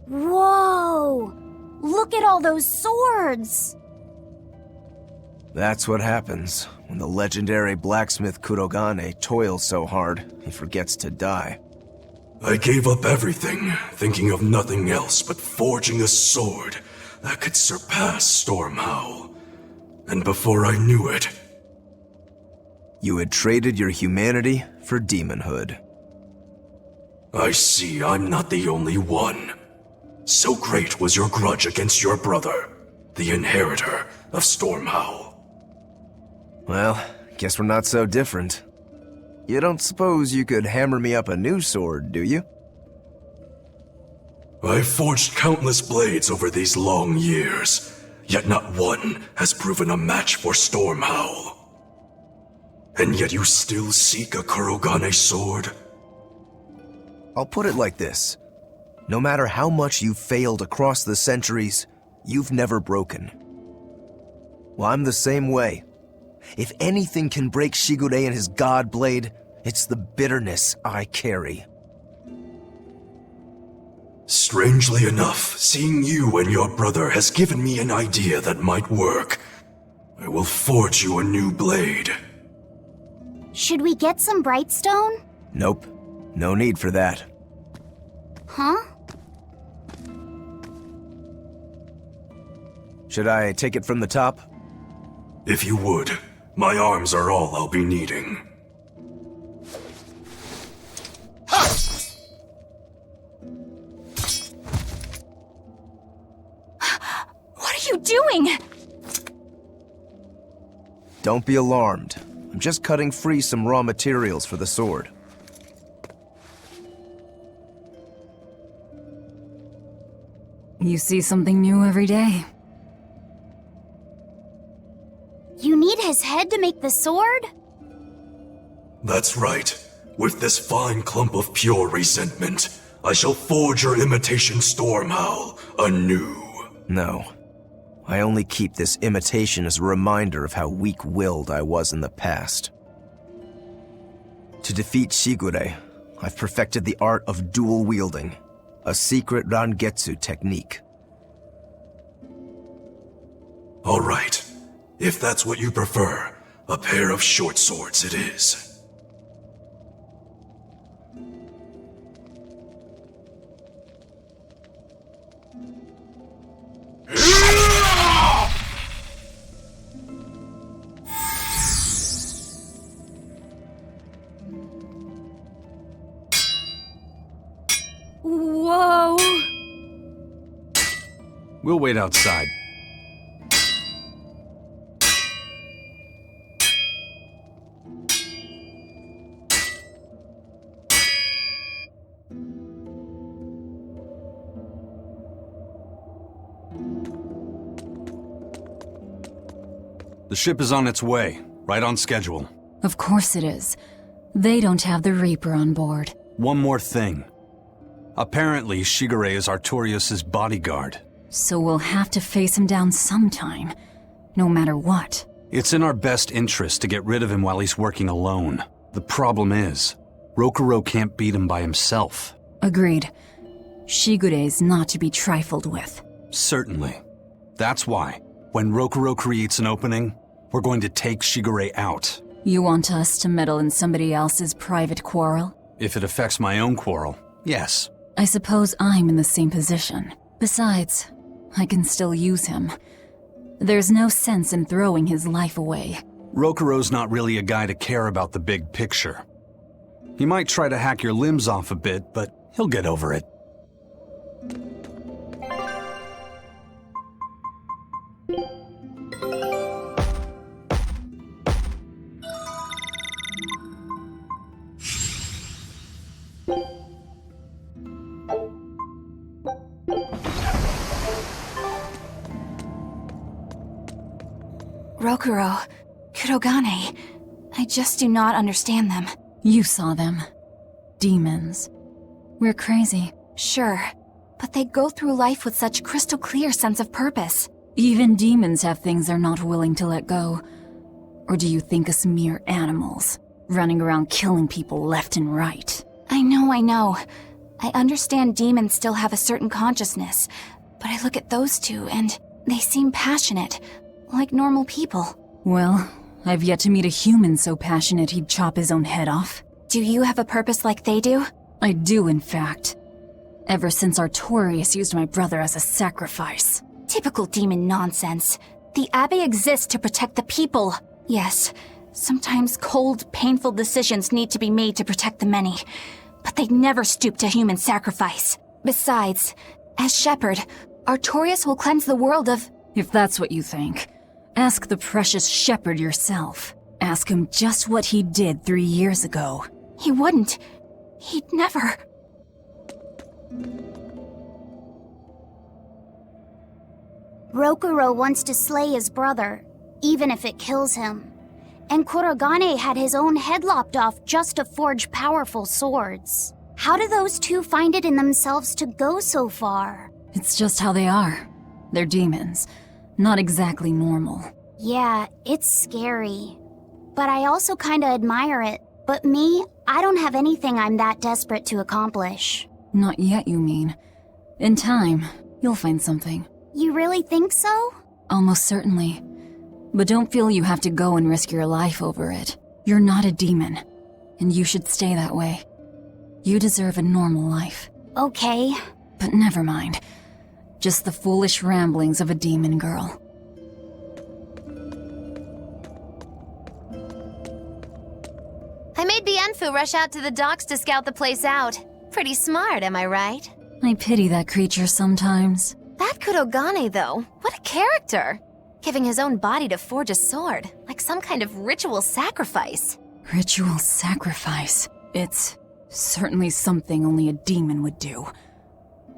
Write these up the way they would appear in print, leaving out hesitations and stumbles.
Whoa! Look at all those swords! That's what happens when the legendary blacksmith Kurogane toils so hard, he forgets to die. I gave up everything, thinking of nothing else but forging a sword that could surpass Stormhowl. And before I knew it... You had traded your humanity for demonhood. I see I'm not the only one. So great was your grudge against your brother, the inheritor of Stormhowl. Well, guess we're not so different. You don't suppose you could hammer me up a new sword, do you? I've forged countless blades over these long years, yet not one has proven a match for Stormhowl. And yet you still seek a Kurogane sword? I'll put it like this. No matter how much you've failed across the centuries, you've never broken. Well, I'm the same way. If anything can break Shigure and his god blade, it's the bitterness I carry. Strangely enough, seeing you and your brother has given me an idea that might work. I will forge you a new blade. Should we get some Brightstone? Nope. No need for that. Huh? Should I take it from the top? If you would. My arms are all I'll be needing. What are you doing? Don't be alarmed. I'm just cutting free some raw materials for the sword. You see something new every day. You need his head to make the sword? That's right. With this fine clump of pure resentment, I shall forge your imitation Stormhowl anew. No. I only keep this imitation as a reminder of how weak-willed I was in the past. To defeat Shigure, I've perfected the art of dual wielding, a secret Rangetsu technique. All right. If that's what you prefer, a pair of short swords it is. Whoa! We'll wait outside. The ship is on its way, right on schedule. Of course it is. They don't have the Reaper on board. One more thing. Apparently, Shigure is Artorias' bodyguard. So we'll have to face him down sometime, no matter what. It's in our best interest to get rid of him while he's working alone. The problem is, Rokuro can't beat him by himself. Agreed. Shigure is not to be trifled with. Certainly. That's why, when Rokuro creates an opening, we're going to take Shigure out. You want us to meddle in somebody else's private quarrel? If it affects my own quarrel, yes. I suppose I'm in the same position. Besides, I can still use him. There's no sense in throwing his life away. Rokuro's not really a guy to care about the big picture. He might try to hack your limbs off a bit, but he'll get over it. Rokuro, Kurogane, I just do not understand them. You saw them. Demons. We're crazy. Sure, but they go through life with such crystal clear sense of purpose. Even demons have things they're not willing to let go. Or do you think us mere animals, running around killing people left and right? I know. I understand demons still have a certain consciousness, but I look at those two and they seem passionate, like normal people. Well, I've yet to meet a human so passionate he'd chop his own head off. Do you have a purpose like they do? I do, in fact. Ever since Artorius used my brother as a sacrifice. Typical demon nonsense. The Abbey exists to protect the people. Yes, sometimes cold, painful decisions need to be made to protect the many, but they'd never stoop to human sacrifice. Besides, as shepherd, Artorius will cleanse the world of... If that's what you think, ask the precious shepherd yourself. Ask him just what he did 3 years ago. He wouldn't. He'd never... Rokuro wants to slay his brother, even if it kills him. And Kurogane had his own head lopped off just to forge powerful swords. How do those two find it in themselves to go so far? It's just how they are. They're demons. Not exactly normal. Yeah, it's scary. But I also kinda admire it. But me, I don't have anything I'm that desperate to accomplish. Not yet, you mean. In time, you'll find something. You really think so? Almost certainly. But don't feel you have to go and risk your life over it. You're not a demon, and you should stay that way. You deserve a normal life. Okay. But never mind. Just the foolish ramblings of a demon girl. I made Bienfu rush out to the docks to scout the place out. Pretty smart, am I right? I pity that creature sometimes. That Kurogane, though, what a character! Giving his own body to forge a sword, like some kind of ritual sacrifice. Ritual sacrifice. It's certainly something only a demon would do.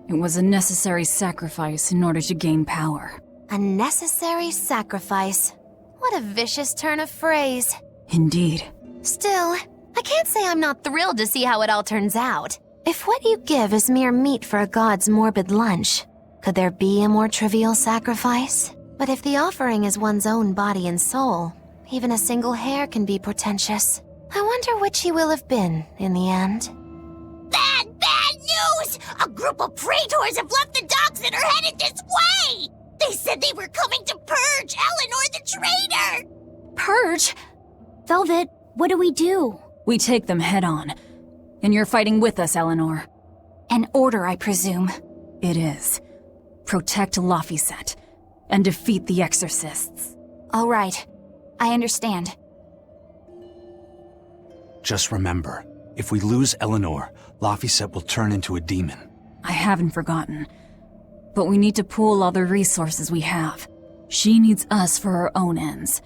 It was a necessary sacrifice in order to gain power. A necessary sacrifice. What a vicious turn of phrase. Indeed. Still, I can't say I'm not thrilled to see how it all turns out. If what you give is mere meat for a god's morbid lunch, could there be a more trivial sacrifice? But if the offering is one's own body and soul, even a single hair can be portentous. I wonder which he will have been in the end. Bad news! A group of praetors have left the docks and are headed this way! They said they were coming to purge Eleanor the traitor! Purge? Velvet, what do we do? We take them head on. And you're fighting with us, Eleanor. An order, I presume. It is. Protect Laphicet and defeat the exorcists. All right. I understand. Just remember, if we lose Eleanor, Laphicet will turn into a demon. I haven't forgotten. But we need to pool all the resources we have. She needs us for her own ends,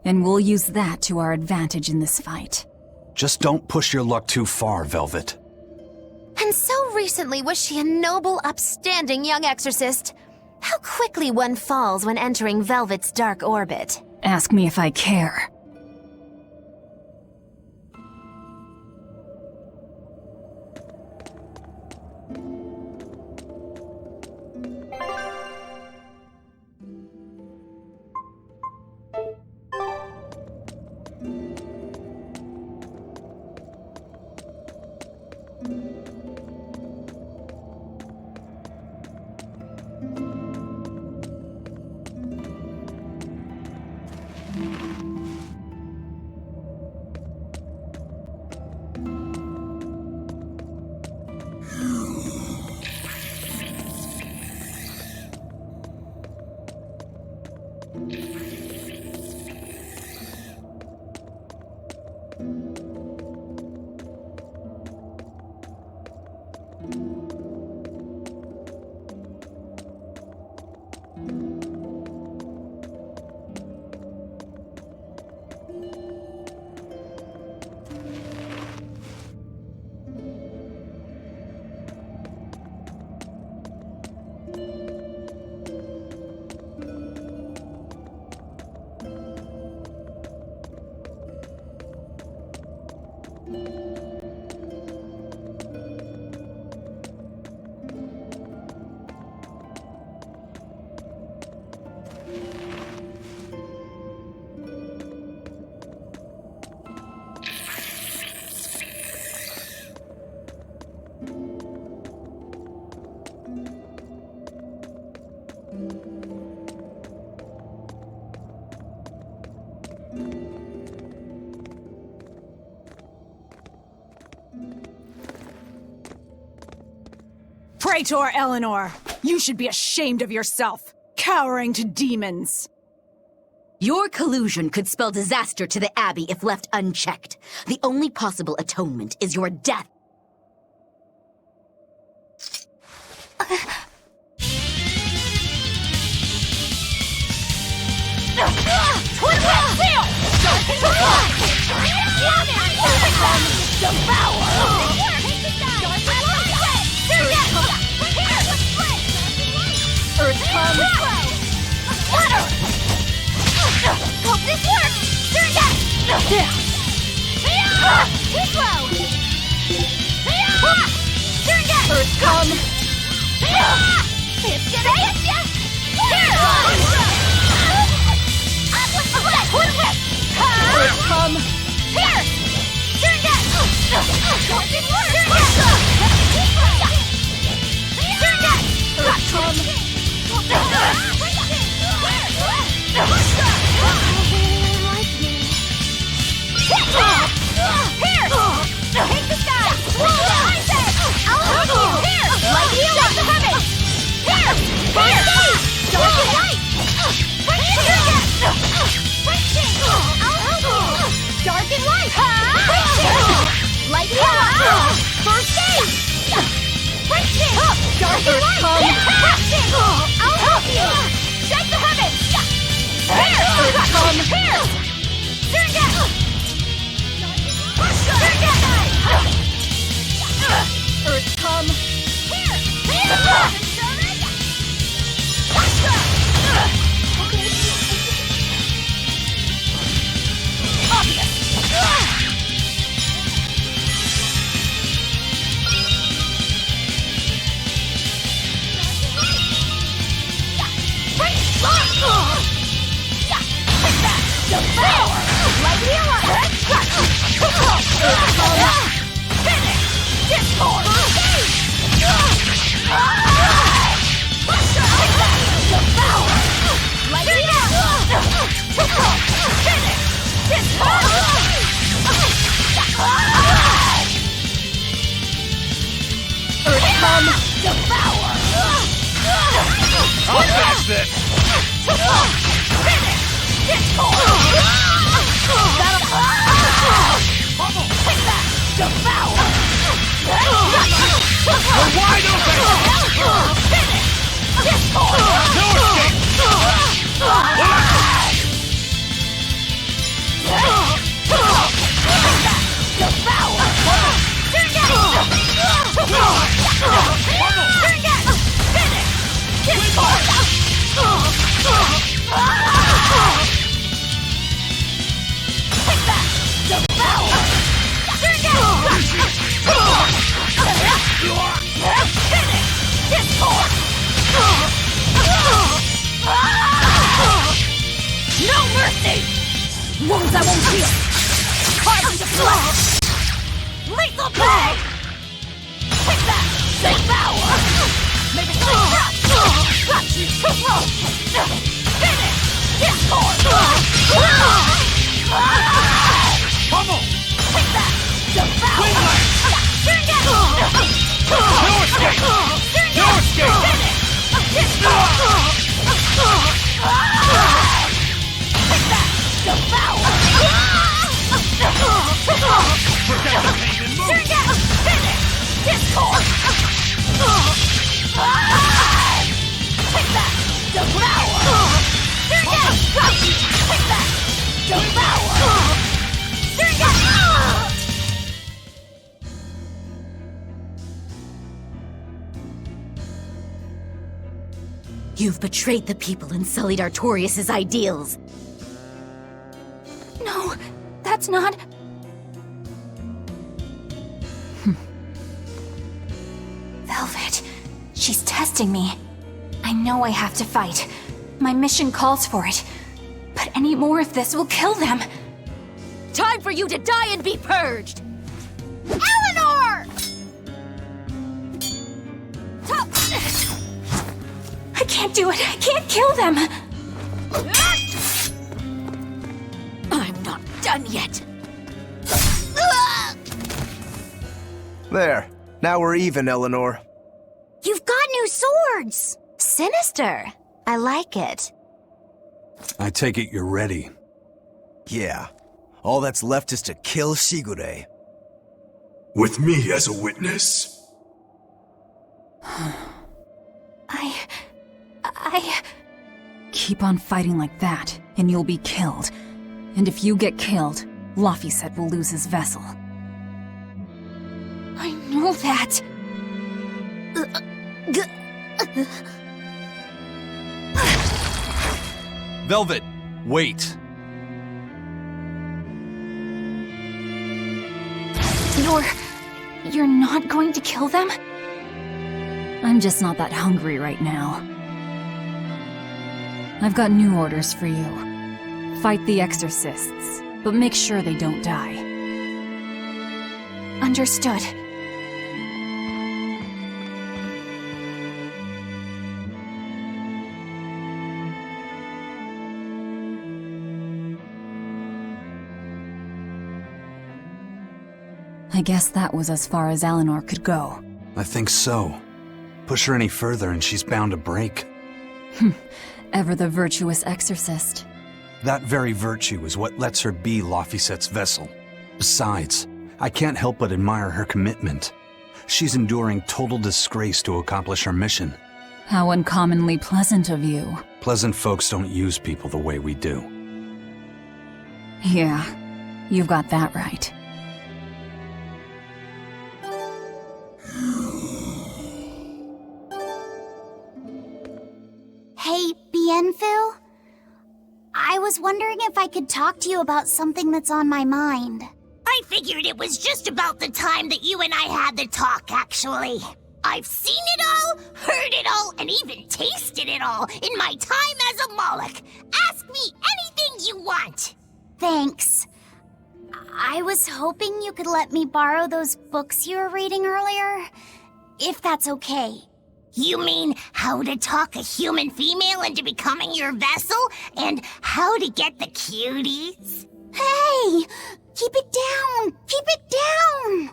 and we'll use that to our advantage in this fight. Just don't push your luck too far, Velvet. And so recently was she a noble, upstanding young exorcist. How quickly one falls when entering Velvet's dark orbit. Ask me if I care. Praetor Eleanor, you should be ashamed of yourself, cowering to demons. Your collusion could spell disaster to the Abbey if left unchecked. The only possible atonement is your death. Earth come! Water! Hope this works! Turn that! Too slow! Turn that! Earth come! It's gonna hit ya! Earth come! Here! Turn that! Don't get worse! Turn that! Earth come! Here! Take the sky! I'll help you! Here! Light you up the heavens! Here! Here! Don't get light! I'll help you! Dark and light! Light you up! First aid! Dark and light! I'll help you! Shake the heavens! Here! Here! Turn down! Turn down! Earth come! Here! Obvious! Devour! Light you up! Finish! Discord! Devour! Light you up! Finish! Discord! Earth come! Devour! I'll finish this! Finish! Discord! Take that! Devour! We're wide open! Finish! Discord! No escape! Take that! Devour! Turn that! Turn that! Finish! Discord! Take that! Devour! Turn down! Finish! Discord! No mercy! Wounds I won't heal! Carved into flesh! Lethal play! Take that! Devour! Make it clean up! Got you! Finish! Discord! Pummel! Take that! Devour! Turn down! No escape! Turn No down! escape! Finish! Discord! Take that! Devour! You've betrayed the people and sullied Artorias' ideals. No, that's not... Velvet, she's testing me. I know I have to fight. My mission calls for it. But any more of this will kill them. Time for you to die and be purged! Eleanor! I can't do it. I can't kill them. I'm not done yet. There. Now we're even, Eleanor. You've got new swords! Sinister. I like it. I take it you're ready. Yeah. All that's left is to kill Shigure. With me as a witness. Keep on fighting like that, and you'll be killed. And if you get killed, Laphicet will lose his vessel. I know that. Velvet, wait. You're not going to kill them? I'm just not that hungry right now. I've got new orders for you. Fight the exorcists, but make sure they don't die. Understood. I guess that was as far as Eleanor could go. I think so. Push her any further and she's bound to break. Ever the virtuous exorcist. That very virtue is what lets her be Laphicet's vessel. Besides, I can't help but admire her commitment. She's enduring total disgrace to accomplish her mission. How uncommonly pleasant of you. Pleasant folks don't use people the way we do. Yeah, you've got that right. Hey, Bienfil? I was wondering if I could talk to you about something that's on my mind. I figured it was just about the time that you and I had the talk, actually. I've seen it all, heard it all, and even tasted it all in my time as a Moloch. Ask me anything you want. Thanks. I was hoping you could let me borrow those books you were reading earlier, if that's okay. You mean how to talk a human female into becoming your vessel, and how to get the cuties? Hey! Keep it down! Keep it down!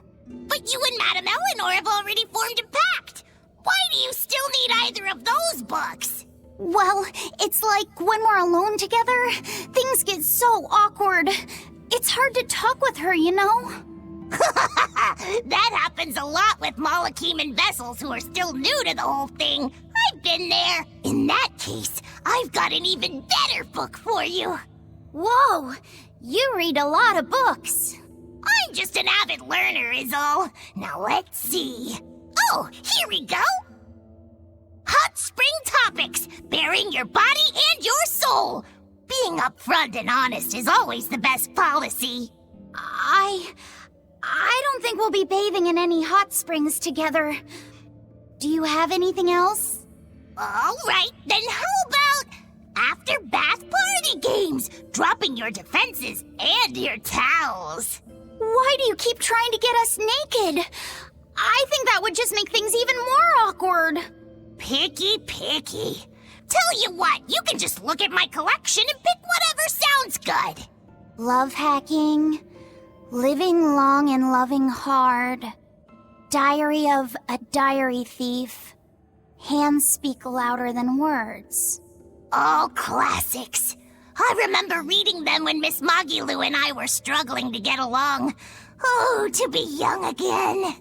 But you and Madame Eleanor have already formed a pact. Why do you still need either of those books? Well, it's like when we're alone together, things get so awkward. It's hard to talk with her, you know? That happens a lot with Molocheman vessels who are still new to the whole thing. I've been there. In that case, I've got an even better book for you. Whoa! You read a lot of books. I'm just an avid learner is all. Now let's see. Oh, here we go. Hot Spring Topics, bearing your body and your soul. Being upfront and honest is always the best policy. I don't think we'll be bathing in any hot springs together. Do you have anything else? All right, then how about after bath party games, dropping your defenses and your towels? Why do you keep trying to get us naked? I think that would just make things even more awkward. Picky. Tell you what, you can just look at my collection and pick whatever sounds good. Love hacking, living long and loving hard, diary of a diary thief, hands speak louder than words. All classics. I remember reading them when Miss Magilu and I were struggling to get along. Oh, to be young again.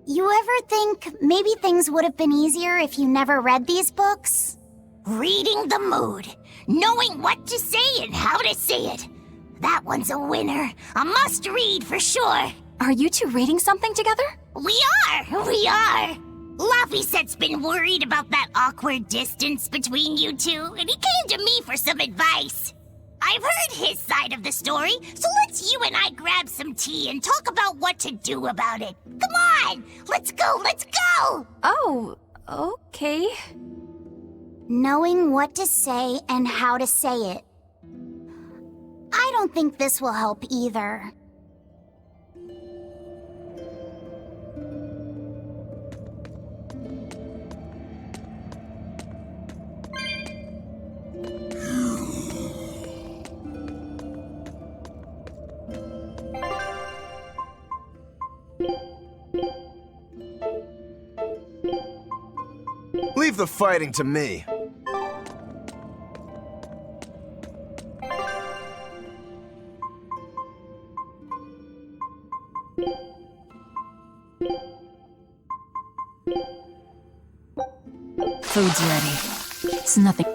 You ever think maybe things would have been easier if you never read these books? Reading the mood, knowing what to say and how to say it. That one's a winner. A must-read for sure. Are you two reading something together? We are. Laufeyset's been worried about that awkward distance between you two, and he came to me for some advice. I've heard his side of the story, so let's you and I grab some tea and talk about what to do about it. Come on! Let's go, let's go! Oh, okay. Knowing what to say and how to say it. I don't think this will help either. Leave the fighting to me. Food's ready. It's nothing.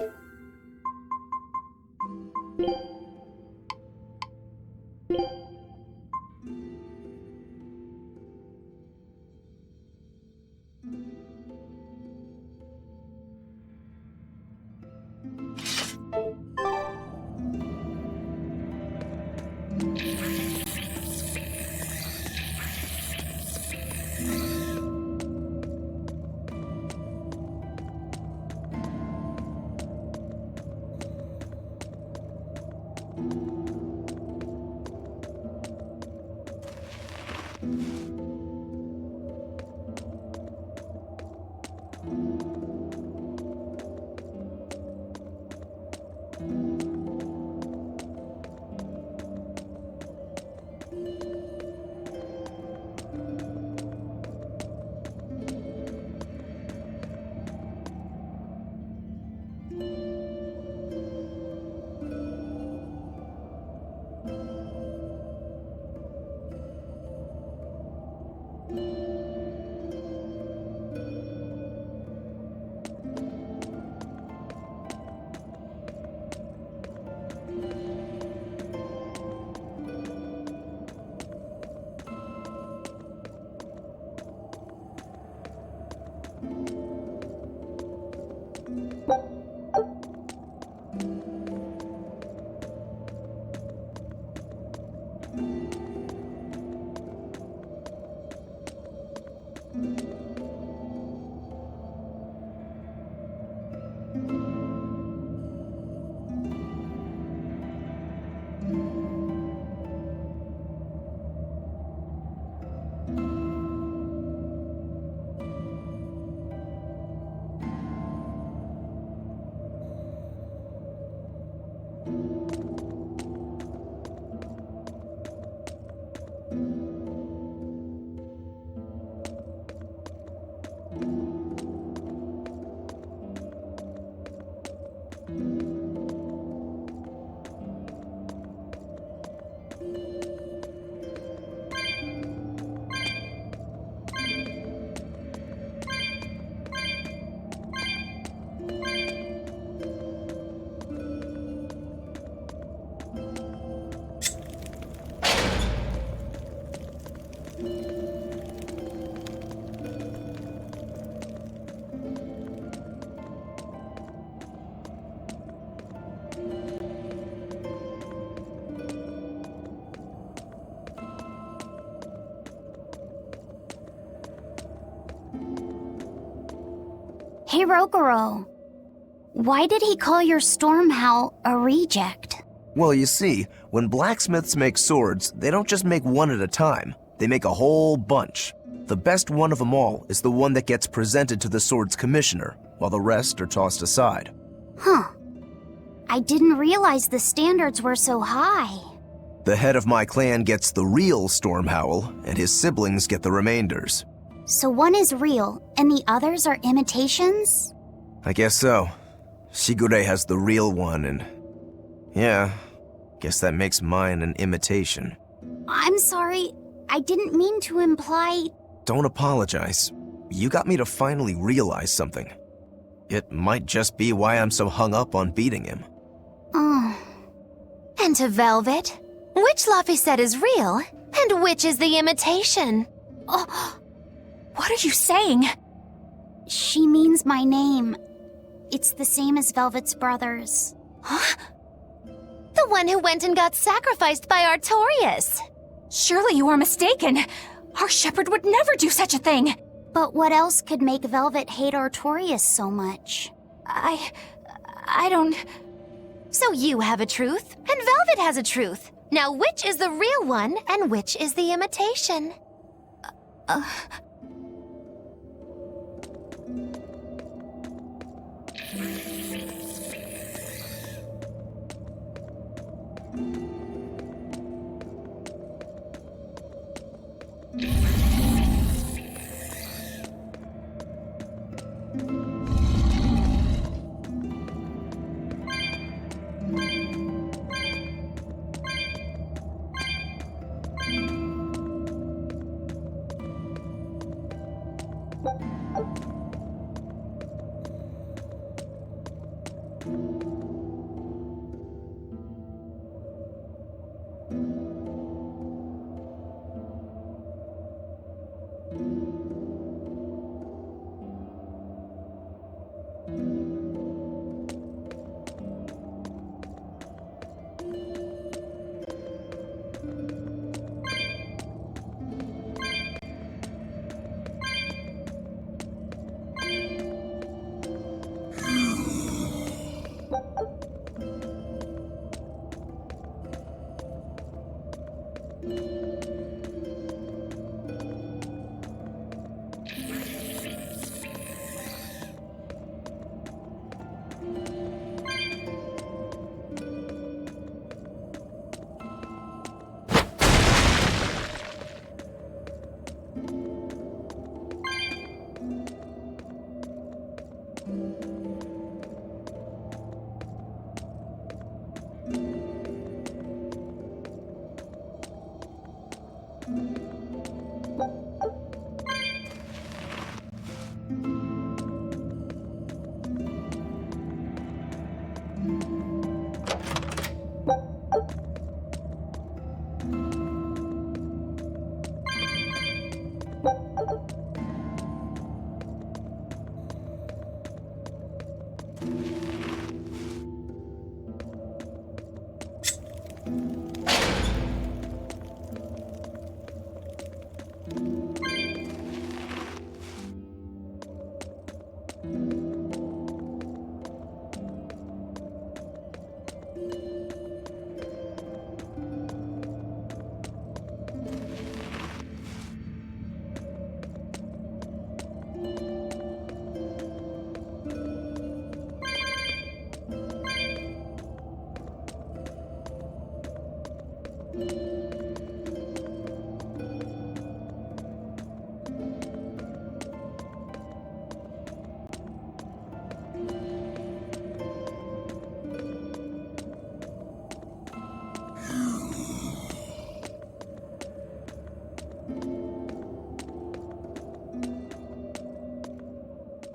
Hirogoro, why did he call your storm howl a reject? Well, you see, when blacksmiths make swords, they don't just make one at a time. They make a whole bunch. The best one of them all is the one that gets presented to the sword's commissioner, while the rest are tossed aside. Huh. I didn't realize the standards were so high. The head of my clan gets the real storm howl, and his siblings get the remainders. So one is real, and the others are imitations? I guess so. Shigure has the real one, and... yeah, guess that makes mine an imitation. I'm sorry, I didn't mean to imply... Don't apologize. You got me to finally realize something. It might just be why I'm so hung up on beating him. Oh. And to Velvet, which Laufeyset is real, and which is the imitation? Oh, what are you saying? She means my name. It's the same as Velvet's brother's. Huh? The one who went and got sacrificed by Artorias. Surely you are mistaken. Our shepherd would never do such a thing. But what else could make Velvet hate Artorias so much? I don't... So you have a truth, and Velvet has a truth. Now which is the real one, and which is the imitation?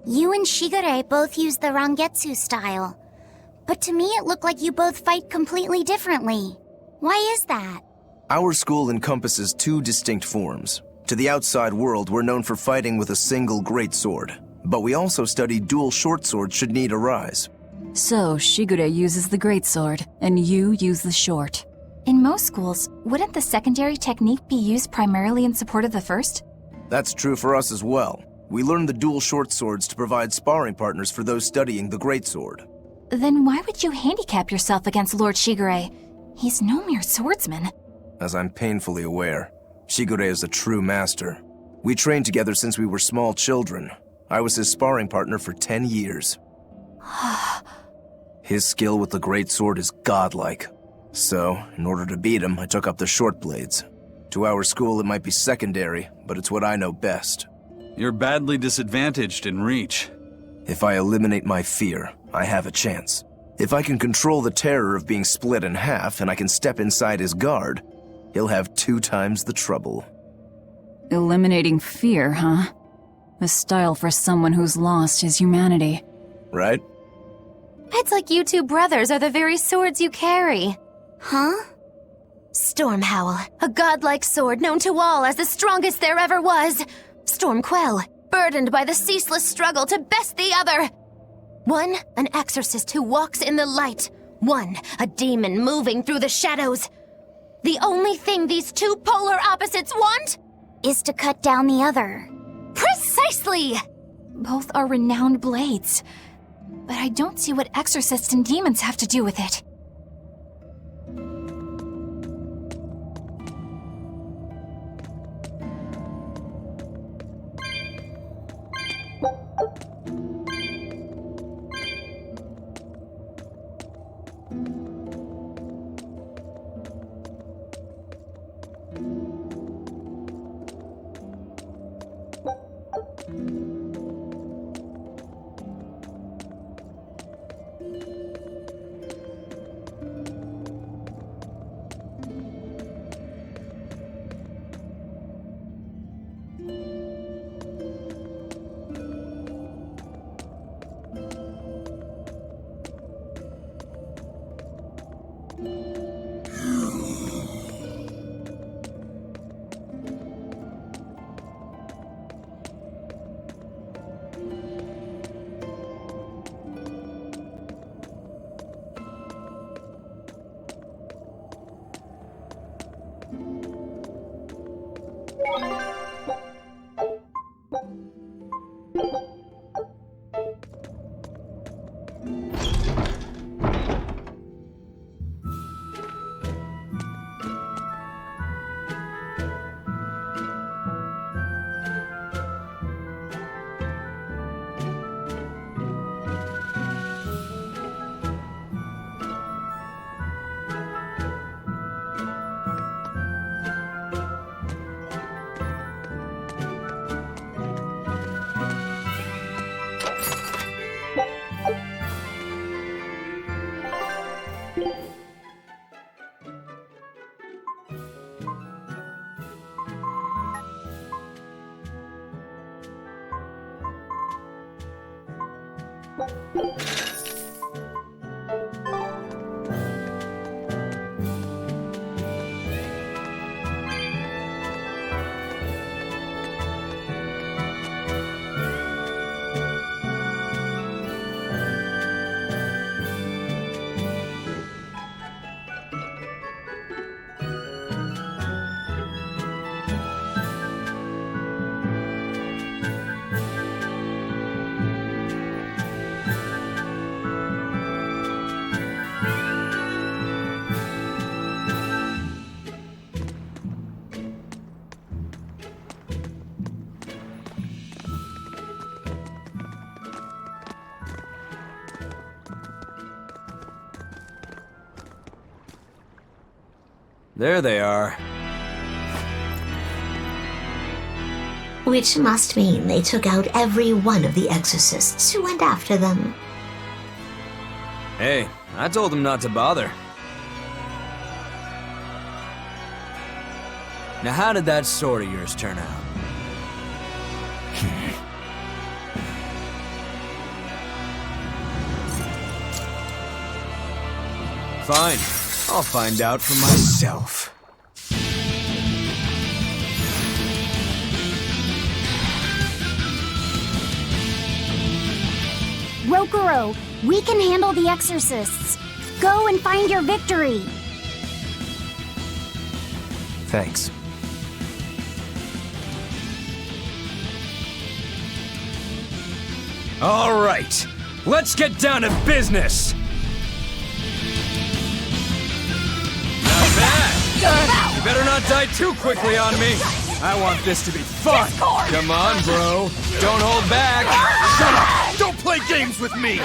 You and Shigure both use the Rangetsu style. But to me it looked like you both fight completely differently. Why is that? Our school encompasses two distinct forms. To the outside world, we're known for fighting with a single greatsword. But we also study dual short swords should need arise. So, Shigure uses the greatsword, and you use the short. In most schools, wouldn't the secondary technique be used primarily in support of the first? That's true for us as well. We learn the dual short swords to provide sparring partners for those studying the greatsword. Then why would you handicap yourself against Lord Shigure? He's no mere swordsman. As I'm painfully aware, Shigure is a true master. We trained together since we were small children. I was his sparring partner for 10 years. His skill with the greatsword is godlike. So, in order to beat him, I took up the short blades. To our school, it might be secondary, but it's what I know best. You're badly disadvantaged in reach. If I eliminate my fear, I have a chance. If I can control the terror of being split in half and I can step inside his guard, he'll have 2 times the trouble. Eliminating fear, huh? A style for someone who's lost his humanity. Right? It's like you two brothers are the very swords you carry. Huh? Stormhowl, a godlike sword known to all as the strongest there ever was. Stormquell, burdened by the ceaseless struggle to best the other. One, an exorcist who walks in the light. One, a demon moving through the shadows. The only thing these two polar opposites want is to cut down the other. Precisely! Both are renowned blades, but I don't see what exorcists and demons have to do with it. There they are. Which must mean they took out every one of the exorcists who went after them. Hey, I told them not to bother. Now how did that sword of yours turn out? Fine. I'll find out for myself. Rokuro, we can handle the exorcists. Go and find your victory. Thanks. All right, let's get down to business. You better not die too quickly on me. I want this to be fun. Come on, bro. Don't hold back. Shut up! Don't play games with me!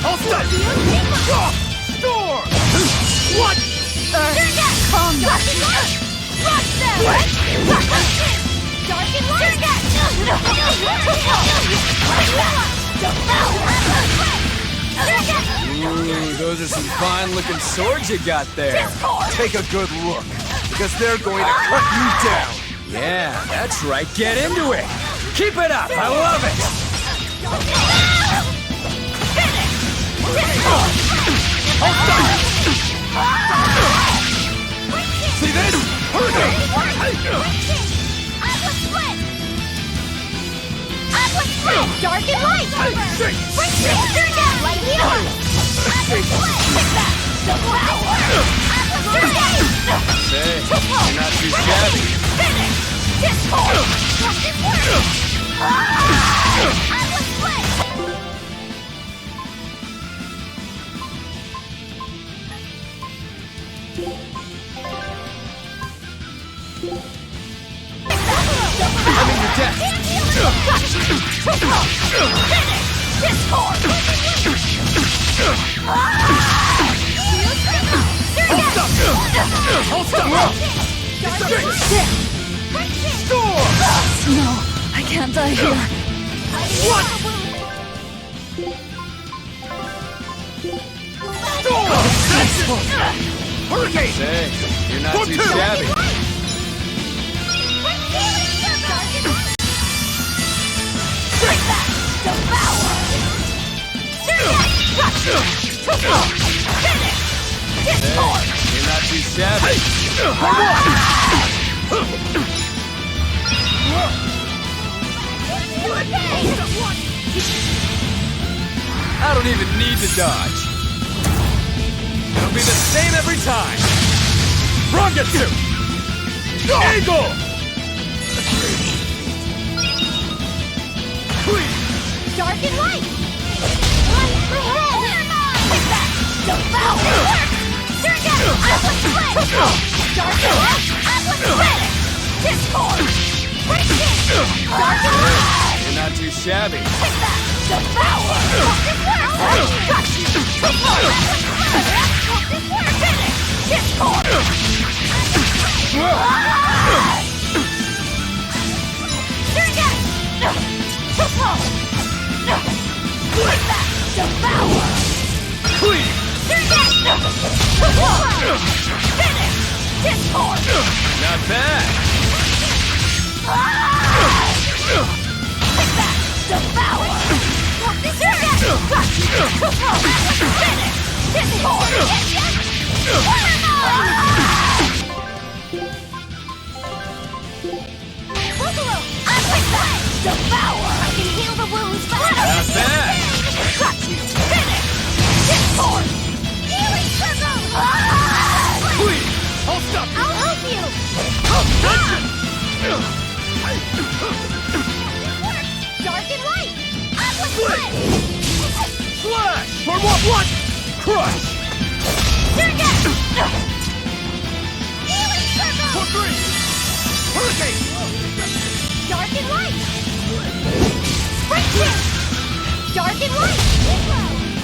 I'll stop! Store! What? Calm down. Rush them! Ooh, those are some fine-looking swords you got there. Take a good look, because they're going to cut you down. Yeah, that's right. Get into it. Keep it up. I love it. See this? Hurt him! split! Dark and light! Break turn down! Light heal! Atlas split! Quick back! Devour! Atlas turn down! Hey, you're not too shabby. Finish! Discord! Watch this work! Atlas split! I'm in your debt. No, I can't die here. What? Hurricane! Say, you're not too shabby. You're not too shabby. I don't even need to dodge. It'll be the same every time. Rugatsu! Eagle! Dark and light! Light ahead! Quick back! Devour! Turn down! Atlas split! Dark and light! Atlas split! Discord! Break in! Dark and light! You're not too shabby. Quick back! Devour! This works! Got you! This works! Finish! Discord! Turn down! Quick back! Devour! Clean! Turn down! Finish! Discord! Not bad. Quick back! Devour! This turn down! Got you! Finish! Discord! Buffalo! Quick back! Devour! I can heal the wounds faster! Not bad. Got you! Finish! Discord! Healing circle! Clean! I'll stop you. I'll help you! Dark and light! Atlas split! Flash! For what? Crush! Turn down! Healing circle! For 3! Hurricane! Dark and light! Break chain! Dark and light!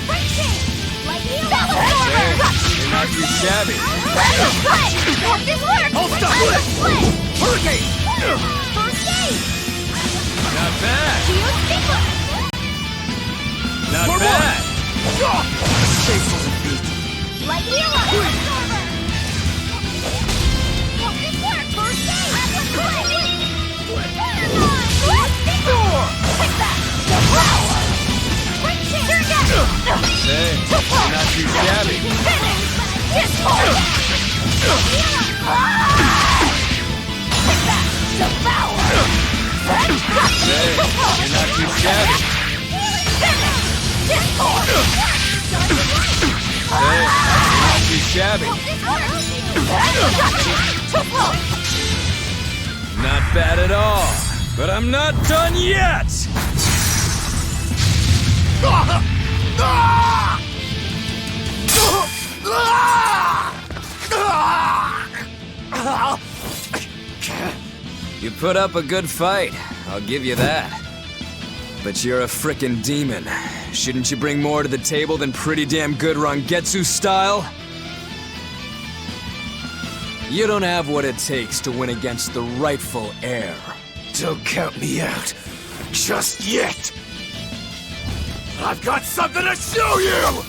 Break chain! Light heal! Hey, you're not too shabby. Atlas split! Work this work! I'll stop Atlas split! Hurricane! First aid! Not bad. Shield sequence! Not For bad. Light heal! Absorber! Work this work! First aid! Atlas split! Quick back! Devour! Break chain! Turn down! Hey, you're not too shabby. Finish! Discord! Quick back! Devour! Hey, you're not too shabby. Finish! Discord! Hey, you're not too shabby. Not bad at all. But I'm not done yet! You put up a good fight, I'll give you that. But you're a frickin' demon. Shouldn't you bring more to the table than pretty damn good Rangetsu style? You don't have what it takes to win against the rightful heir. Don't count me out. Just yet. I've got something to show you!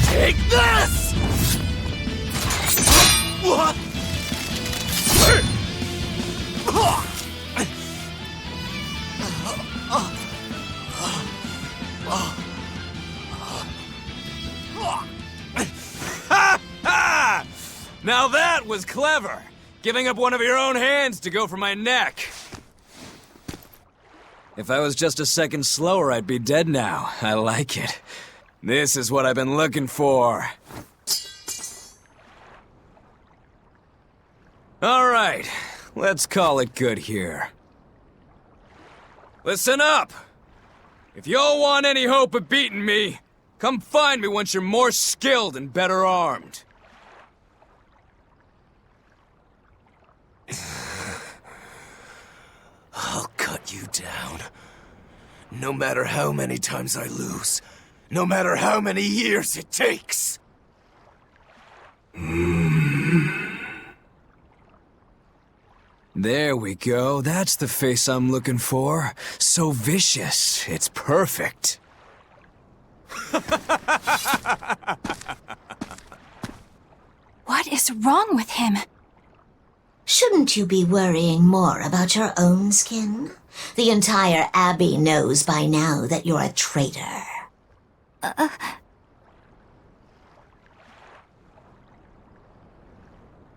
Take this! What? was clever. Giving up one of your own hands to go for my neck. If I was just a second slower, I'd be dead now. I like it. This is what I've been looking for. Alright, let's call it good here. Listen up! If y'all want any hope of beating me, come find me once you're more skilled and better armed. I'll cut you down. No matter how many times I lose. No matter how many years it takes. There we go. That's the face I'm looking for. So vicious. It's perfect. What is wrong with him? Shouldn't you be worrying more about your own skin? The entire Abbey knows by now that you're a traitor.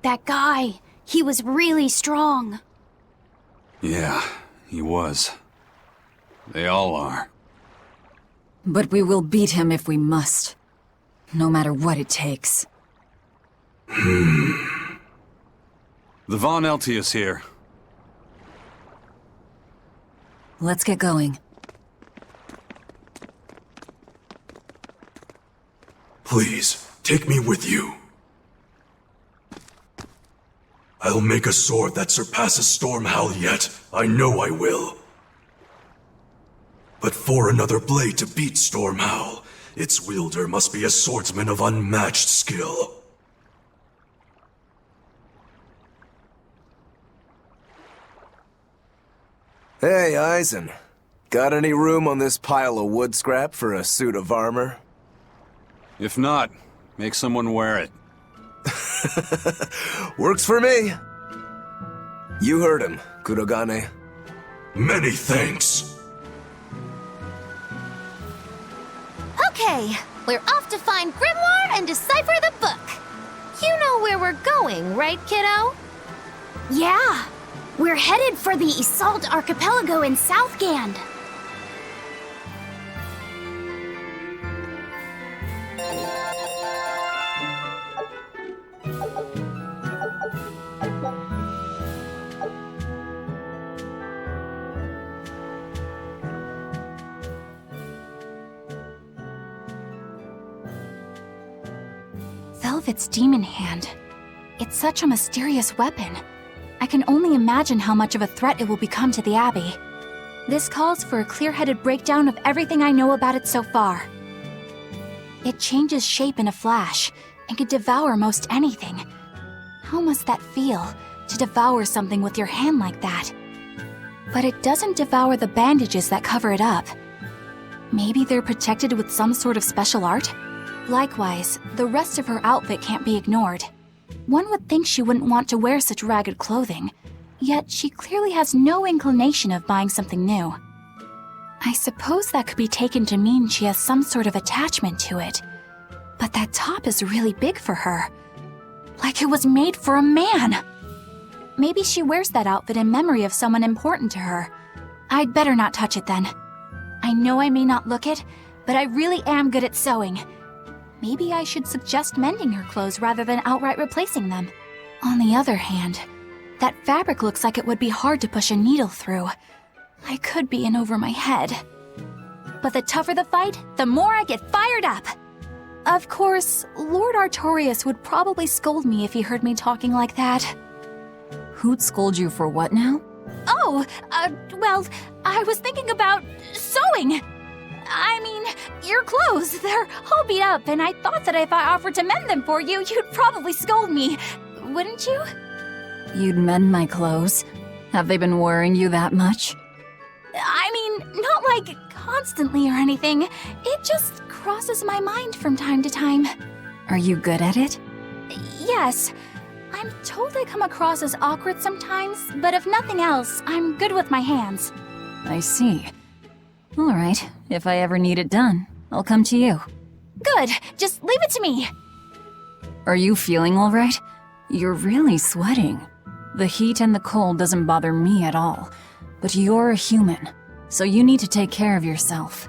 That guy, he was really strong. Yeah, he was. They all are. But we will beat him if we must. No matter what it takes. The Von Eltius here. Let's get going. Please, take me with you. I'll make a sword that surpasses Stormhowl yet. I know I will. But for another blade to beat Stormhowl, its wielder must be a swordsman of unmatched skill. Hey, Eisen. Got any room on this pile of wood scrap for a suit of armor? If not, make someone wear it. Works for me. You heard him, Kurogane. Many thanks. Okay, we're off to find Grimoire and decipher the book. You know where we're going, right, kiddo? Yeah, we're headed for the Isolde Archipelago in Southgand. Velvet's demon hand. It's such a mysterious weapon. I can only imagine how much of a threat it will become to the Abbey. This calls for a clear-headed breakdown of everything I know about it so far. It changes shape in a flash, and can devour most anything. How must that feel, to devour something with your hand like that? But it doesn't devour the bandages that cover it up. Maybe they're protected with some sort of special art? Likewise, the rest of her outfit can't be ignored. One would think she wouldn't want to wear such ragged clothing, yet she clearly has no inclination of buying something new. I suppose that could be taken to mean she has some sort of attachment to it. But that top is really big for her. Like it was made for a man. Maybe she wears that outfit in memory of someone important to her. I'd better not touch it then. I know I may not look it, but I really am good at sewing. Maybe I should suggest mending her clothes rather than outright replacing them. On the other hand, that fabric looks like it would be hard to push a needle through. I could be in over my head. But the tougher the fight, the more I get fired up. Of course, Lord Artorias would probably scold me if he heard me talking like that. Who'd scold you for what now? Oh, well, I was thinking about sewing. I mean, your clothes, they're all beat up, and I thought that if I offered to mend them for you, you'd probably scold me. Wouldn't you? You'd mend my clothes? Have they been worrying you that much? I mean, not like constantly or anything. It just crosses my mind from time to time. Are you good at it? Yes. I'm told I come across as awkward sometimes, but if nothing else, I'm good with my hands. I see. All right, if I ever need it done, I'll come to you. Good, just leave it to me. Are you feeling all right? You're really sweating. The heat and the cold doesn't bother me at all. But you're a human, so you need to take care of yourself.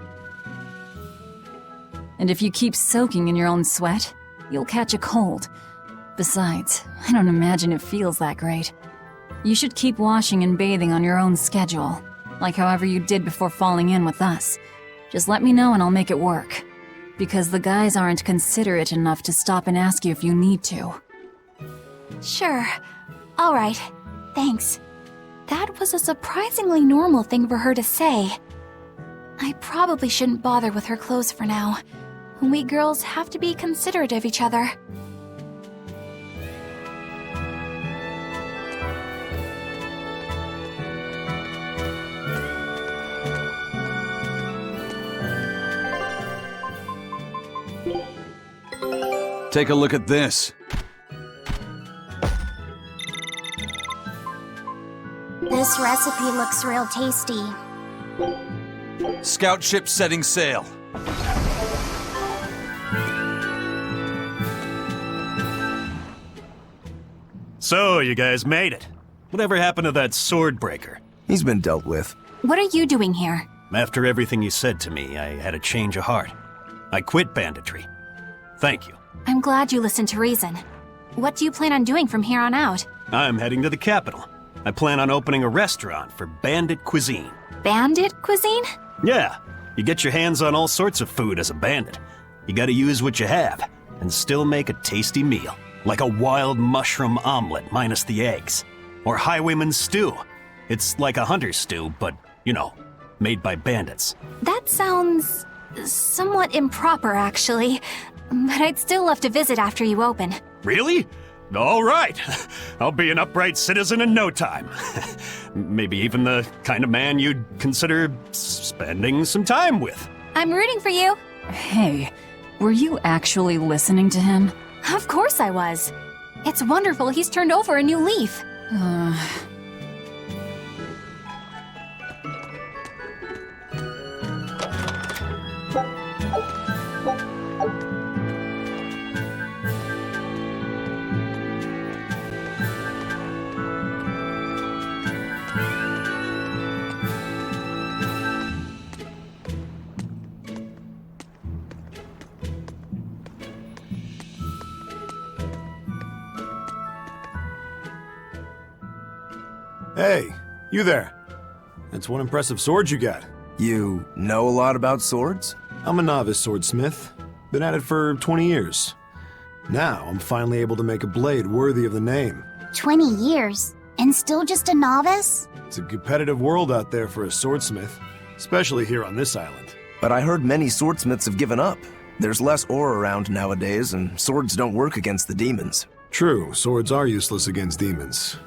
And if you keep soaking in your own sweat, you'll catch a cold. Besides, I don't imagine it feels that great. You should keep washing and bathing on your own schedule, like however you did before falling in with us. Just let me know and I'll make it work. Because the guys aren't considerate enough to stop and ask you if you need to. Sure. All right. Thanks. That was a surprisingly normal thing for her to say. I probably shouldn't bother with her clothes for now. We girls have to be considerate of each other. Take a look at this. This recipe looks real tasty. Scout ship setting sail. So, you guys made it. Whatever happened to that sword breaker? He's been dealt with. What are you doing here? After everything you said to me, I had a change of heart. I quit banditry. Thank you. I'm glad you listened to reason. What do you plan on doing from here on out? I'm heading to the capital. I plan on opening a restaurant for bandit cuisine. Bandit cuisine? Yeah, you get your hands on all sorts of food as a bandit. You gotta use what you have, and still make a tasty meal. Like a wild mushroom omelet minus the eggs. Or highwayman's stew. It's like a hunter's stew, but, you know, made by bandits. That sounds somewhat improper, actually. But I'd still love to visit after you open. Really? All right. I'll be an upright citizen in no time. Maybe even the kind of man you'd consider spending some time with. I'm rooting for you. Hey, were you actually listening to him? Of course I was. It's wonderful he's turned over a new leaf. Hey, you there. That's one impressive sword you got. You know a lot about swords? I'm a novice swordsmith. Been at it for 20 years. Now I'm finally able to make a blade worthy of the name. 20 years? And still just a novice? It's a competitive world out there for a swordsmith, especially here on this island. But I heard many swordsmiths have given up. There's less ore around nowadays, and swords don't work against the demons. True, swords are useless against demons.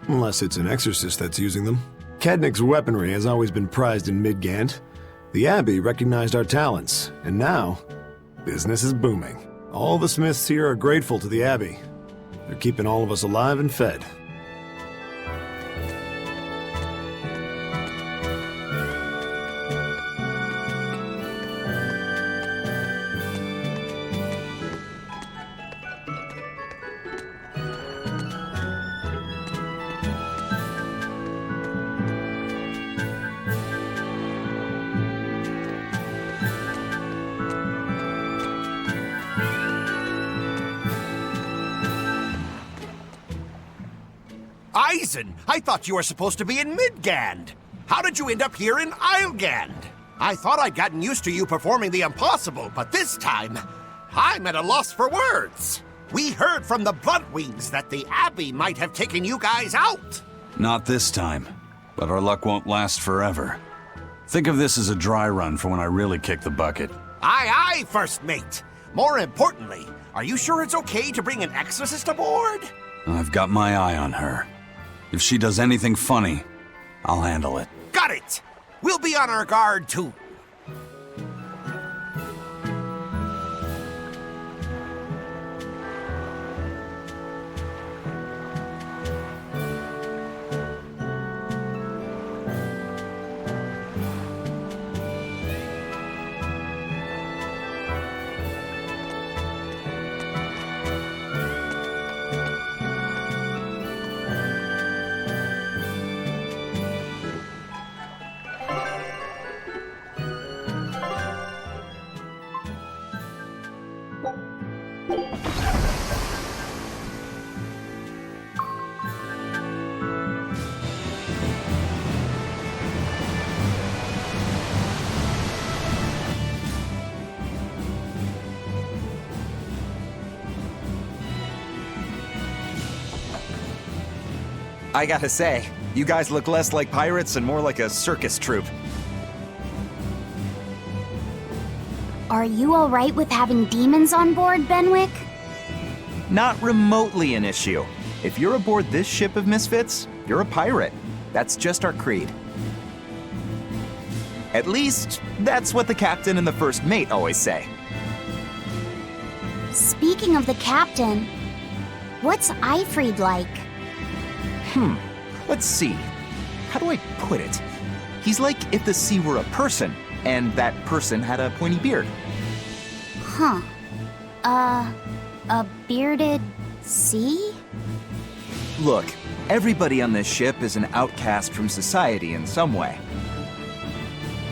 Unless it's an exorcist that's using them. Kednik's weaponry has always been prized in Midgand. The Abbey recognized our talents, and now, business is booming. All the smiths here are grateful to the Abbey. They're keeping all of us alive and fed. Eisen, I thought you were supposed to be in Midgand. How did you end up here in Islegand? I thought I'd gotten used to you performing the impossible, but this time, I'm at a loss for words. We heard from the Bloodwings that the Abbey might have taken you guys out. Not this time, but our luck won't last forever. Think of this as a dry run for when I really kick the bucket. Aye, aye, First Mate. More importantly, are you sure it's okay to bring an exorcist aboard? I've got my eye on her. If she does anything funny, I'll handle it. Got it! We'll be on our guard, too. I gotta say, you guys look less like pirates and more like a circus troupe. Are you alright with having demons on board, Benwick? Not remotely an issue. If you're aboard this ship of misfits, you're a pirate. That's just our creed. At least, that's what the captain and the first mate always say. Speaking of the captain, what's Eifried like? Let's see. How do I put it? He's like if the sea were a person, and that person had a pointy beard. Huh. A bearded sea? Look, everybody on this ship is an outcast from society in some way.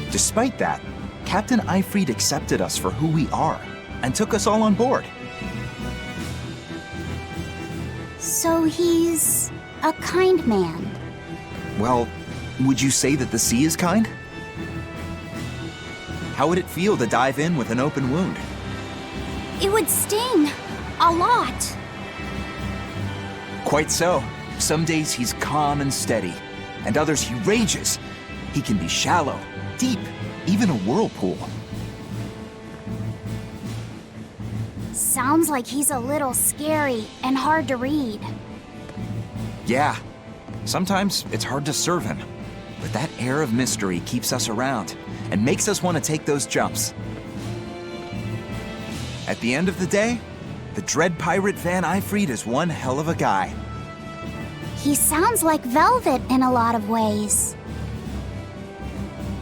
Despite that, Captain Eifried accepted us for who we are, and took us all on board. So he's a kind man. Well, would you say that the sea is kind? How would it feel to dive in with an open wound? It would sting. A lot. Quite so. Some days he's calm and steady, and others he rages. He can be shallow, deep, even a whirlpool. Sounds like he's a little scary and hard to read. Yeah, sometimes it's hard to serve him, but that air of mystery keeps us around and makes us want to take those jumps. At the end of the day, the dread pirate Van Eifried is one hell of a guy. He sounds like Velvet in a lot of ways.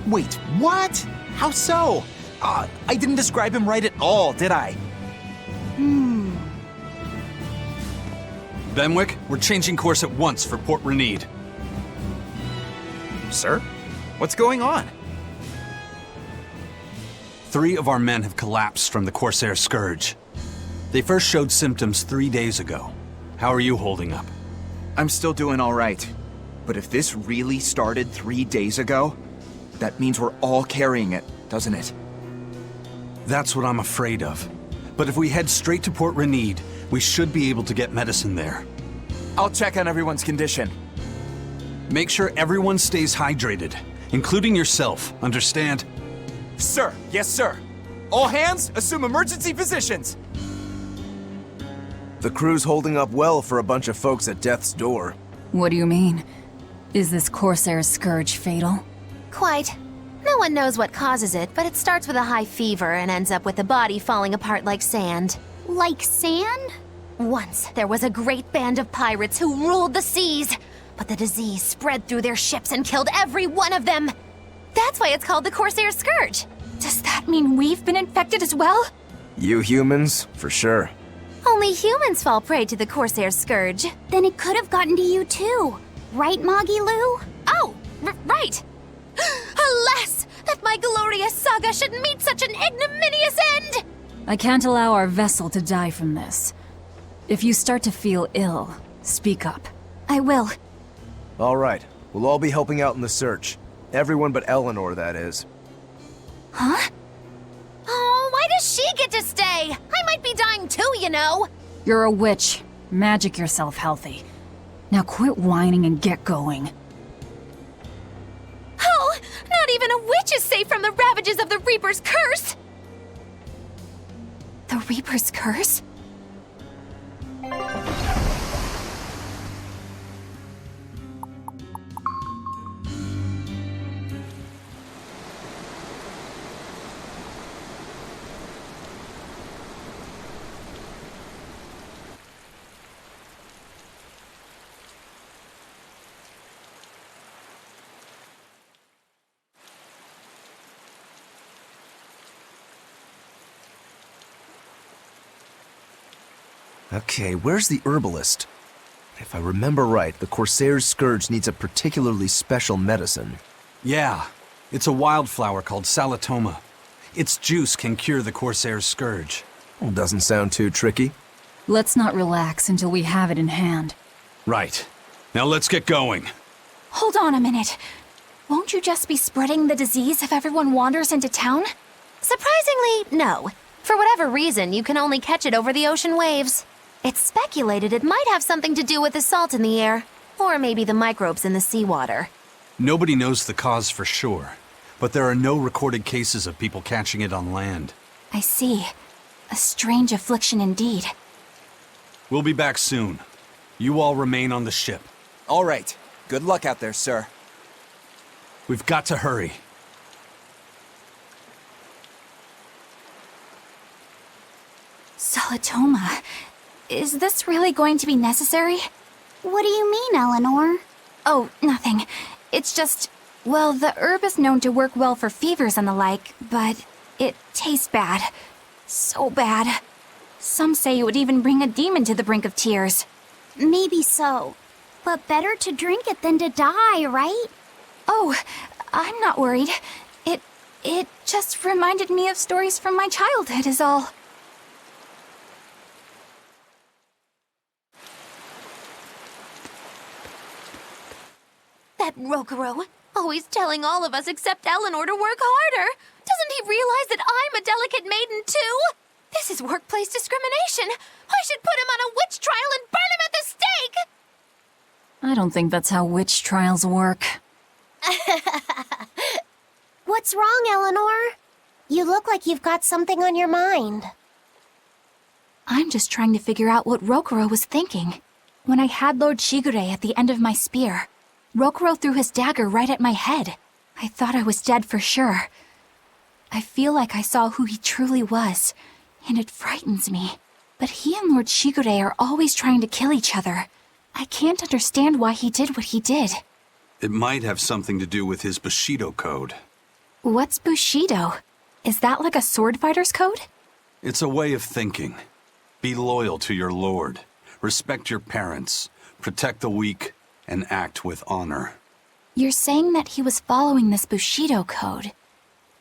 Wait, what? How so? I didn't describe him right at all, did I? Benwick, we're changing course at once for Port Renede. Sir? What's going on? 3 of our men have collapsed from the Corsair Scourge. They first showed symptoms 3 days ago. How are you holding up? I'm still doing all right. But if this really started 3 days ago, that means we're all carrying it, doesn't it? That's what I'm afraid of. But if we head straight to Port Renede, we should be able to get medicine there. I'll check on everyone's condition. Make sure everyone stays hydrated, including yourself, understand? Sir, yes sir. All hands, assume emergency positions. The crew's holding up well for a bunch of folks at death's door. What do you mean? Is this Corsair Scourge fatal? Quite. No one knows what causes it, but it starts with a high fever and ends up with the body falling apart like sand. Like sand? Once, there was a great band of pirates who ruled the seas, but the disease spread through their ships and killed every one of them. That's why it's called the Corsair Scourge. Does that mean we've been infected as well? You humans, for sure. Only humans fall prey to the Corsair Scourge. Then it could have gotten to you too. Right, Moggy Lou? Oh, right. Alas, that my glorious saga should meet such an ignominious end! I can't allow our vessel to die from this. If you start to feel ill, speak up. I will. All right, we'll all be helping out in the search. Everyone but Eleanor, that is. Huh? Oh, why does she get to stay? I might be dying too, you know. You're a witch. Magic yourself healthy. Now quit whining and get going. Oh, not even a witch is safe from the ravages of the Reaper's curse! The Reaper's curse? Okay, where's the herbalist? If I remember right, the Corsair's Scourge needs a particularly special medicine. Yeah, it's a wildflower called Salatoma. Its juice can cure the Corsair's Scourge. Well, doesn't sound too tricky. Let's not relax until we have it in hand. Right. Now let's get going. Hold on a minute. Won't you just be spreading the disease if everyone wanders into town? Surprisingly, no. For whatever reason, you can only catch it over the ocean waves. It's speculated it might have something to do with the salt in the air. Or maybe the microbes in the seawater. Nobody knows the cause for sure, but there are no recorded cases of people catching it on land. I see. A strange affliction indeed. We'll be back soon. You all remain on the ship. All right. Good luck out there, sir. We've got to hurry. Solitoma. Is this really going to be necessary? What do you mean, Eleanor? Oh, nothing. It's just, well, the herb is known to work well for fevers and the like, but it tastes bad. So bad. Some say it would even bring a demon to the brink of tears. Maybe so. But better to drink it than to die, right? Oh, I'm not worried. It just reminded me of stories from my childhood is all. That Rokuro, always telling all of us except Eleanor to work harder. Doesn't he realize that I'm a delicate maiden too? This is workplace discrimination. I should put him on a witch trial and burn him at the stake! I don't think that's how witch trials work. What's wrong, Eleanor? You look like you've got something on your mind. I'm just trying to figure out what Rokuro was thinking. When I had Lord Shigure at the end of my spear, Rokuro threw his dagger right at my head. I thought I was dead for sure. I feel like I saw who he truly was, and it frightens me. But he and Lord Shigure are always trying to kill each other. I can't understand why he did what he did. It might have something to do with his Bushido code. What's Bushido? Is that like a sword fighter's code? It's a way of thinking. Be loyal to your lord, respect your parents, protect the weak, and act with honor. You're saying that he was following this Bushido code,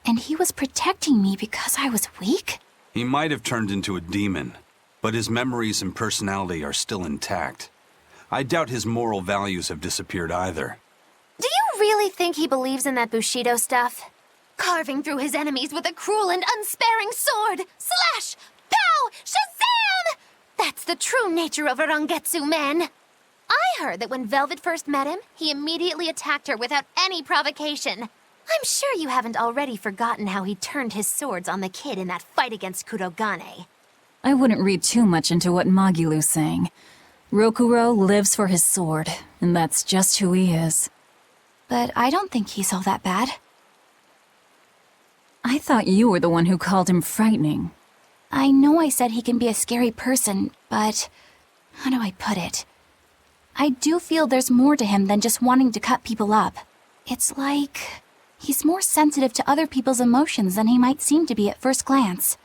and he was protecting me because I was weak? He might have turned into a demon, but his memories and personality are still intact. I doubt his moral values have disappeared either. Do you really think he believes in that Bushido stuff? Carving through his enemies with a cruel and unsparing sword! Slash! Pow! Shazam! That's the true nature of a Rangetsu man! I heard that when Velvet first met him, he immediately attacked her without any provocation. I'm sure you haven't already forgotten how he turned his swords on the kid in that fight against Kurogane. I wouldn't read too much into what Magilu's saying. Rokuro lives for his sword, and that's just who he is. But I don't think he's all that bad. I thought you were the one who called him frightening. I know I said he can be a scary person, but how do I put it? I do feel there's more to him than just wanting to cut people up. It's like he's more sensitive to other people's emotions than he might seem to be at first glance.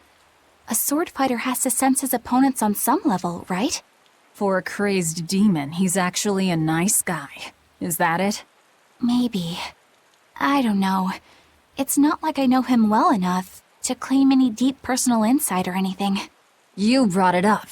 A sword fighter has to sense his opponents on some level, right? For a crazed demon, he's actually a nice guy. Is that it? Maybe. I don't know. It's not like I know him well enough to claim any deep personal insight or anything. You brought it up.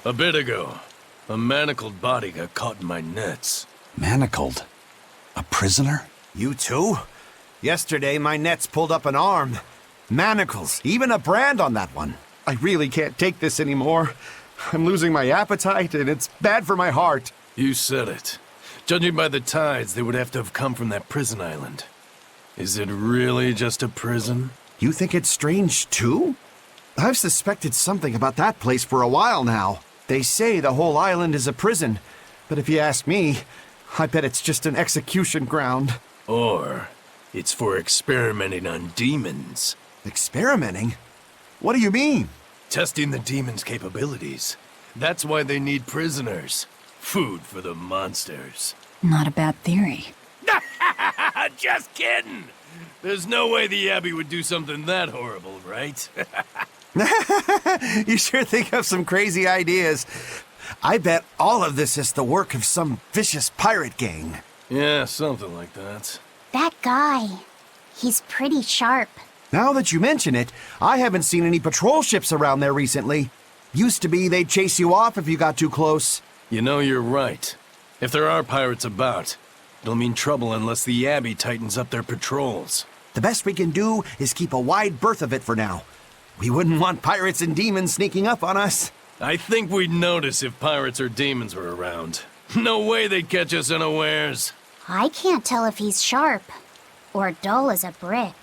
A bit ago, a manacled body got caught in my nets. Manacled? A prisoner? You too? Yesterday, my nets pulled up an arm. Manacles, even a brand on that one. I really can't take this anymore. I'm losing my appetite, and it's bad for my heart. You said it. Judging by the tides, they would have to have come from that prison island. Is it really just a prison? You think it's strange, too? I've suspected something about that place for a while now. They say the whole island is a prison, but if you ask me, I bet it's just an execution ground. Or it's for experimenting on demons. Experimenting? What do you mean? Testing the demons' capabilities. That's why they need prisoners. Food for the monsters. Not a bad theory. Just kidding! There's no way the Abbey would do something that horrible, right? You sure think of some crazy ideas. I bet all of this is the work of some vicious pirate gang. Yeah, something like that. That guy. He's pretty sharp. Now that you mention it, I haven't seen any patrol ships around there recently. Used to be they'd chase you off if you got too close. You know, you're right. If there are pirates about, it'll mean trouble unless the Abbey tightens up their patrols. The best we can do is keep a wide berth of it for now. We wouldn't want pirates and demons sneaking up on us. I think we'd notice if pirates or demons were around. No way they'd catch us unawares. I can't tell if he's sharp or dull as a brick.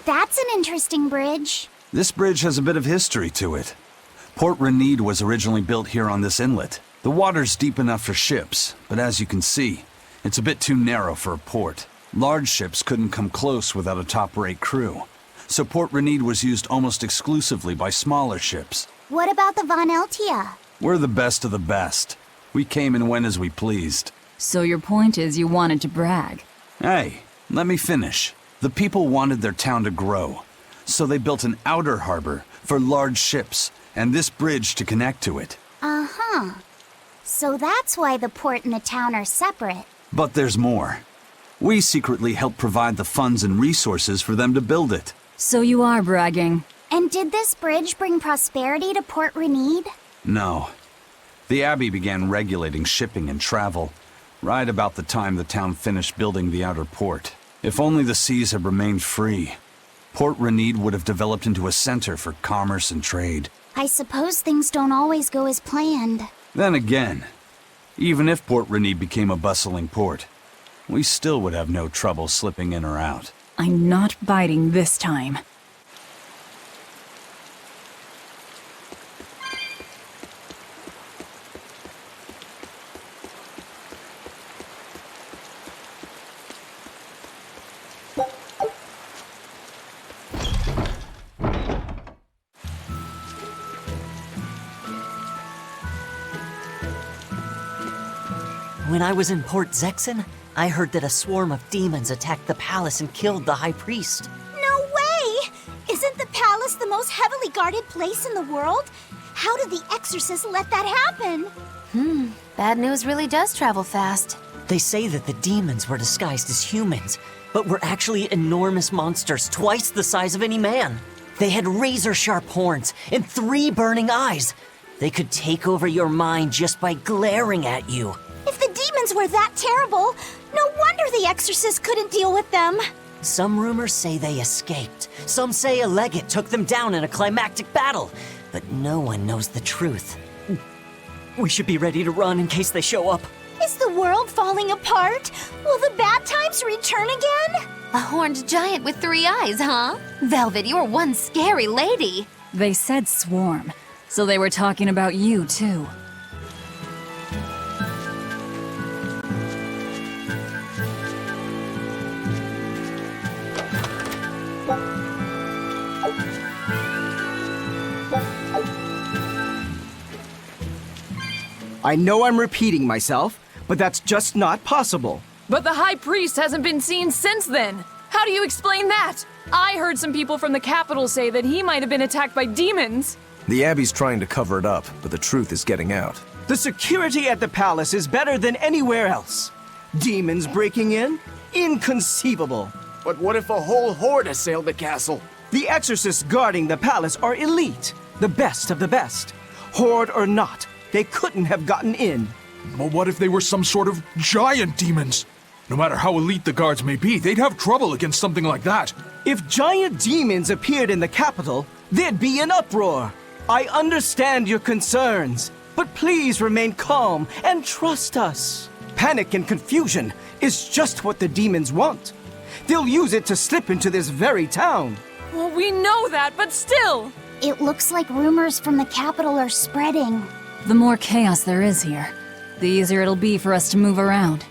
That's an interesting bridge. This bridge has a bit of history to it. Port Renede was originally built here on this inlet. The water's deep enough for ships, but as you can see, it's a bit too narrow for a port. Large ships couldn't come close without a top-rate crew, so Port Renede was used almost exclusively by smaller ships. What about the Von Eltia? We're the best of the best. We came and went as we pleased. So your point is you wanted to brag? Hey, let me finish. The people wanted their town to grow, so they built an outer harbor for large ships and this bridge to connect to it. Uh-huh. So that's why the port and the town are separate. But there's more. We secretly helped provide the funds and resources for them to build it. So you are bragging. And did this bridge bring prosperity to Port Renede? No. The Abbey began regulating shipping and travel right about the time the town finished building the outer port. If only the seas had remained free, Port Renede would have developed into a center for commerce and trade. I suppose things don't always go as planned. Then again, even if Port Renede became a bustling port, we still would have no trouble slipping in or out. I'm not biting this time. When I was in Port Zexen, I heard that a swarm of demons attacked the palace and killed the High Priest. No way! Isn't the palace the most heavily guarded place in the world? How did the exorcist let that happen? Bad news really does travel fast. They say that the demons were disguised as humans, but were actually enormous monsters twice the size of any man. They had razor-sharp horns and 3 burning eyes. They could take over your mind just by glaring at you. If the demons were that terrible, no wonder the exorcist couldn't deal with them. Some rumors say they escaped. Some say a legate took them down in a climactic battle. But no one knows the truth. We should be ready to run in case they show up. Is the world falling apart? Will the bad times return again? A horned giant with 3 eyes, huh? Velvet, you're one scary lady. They said swarm, so they were talking about you, too. I know I'm repeating myself, but that's just not possible. But the High Priest hasn't been seen since then. How do you explain that? I heard some people from the capital say that he might have been attacked by demons. The Abbey's trying to cover it up, but the truth is getting out. The security at the palace is better than anywhere else. Demons breaking in? Inconceivable. But what if a whole horde assailed the castle? The exorcists guarding the palace are elite, the best of the best. Horde or not, they couldn't have gotten in. But what if they were some sort of giant demons? No matter how elite the guards may be, they'd have trouble against something like that. If giant demons appeared in the capital, there'd be an uproar. I understand your concerns, but please remain calm and trust us. Panic and confusion is just what the demons want. They'll use it to slip into this very town. Well, we know that, but still! It looks like rumors from the capital are spreading. The more chaos there is here, the easier it'll be for us to move around.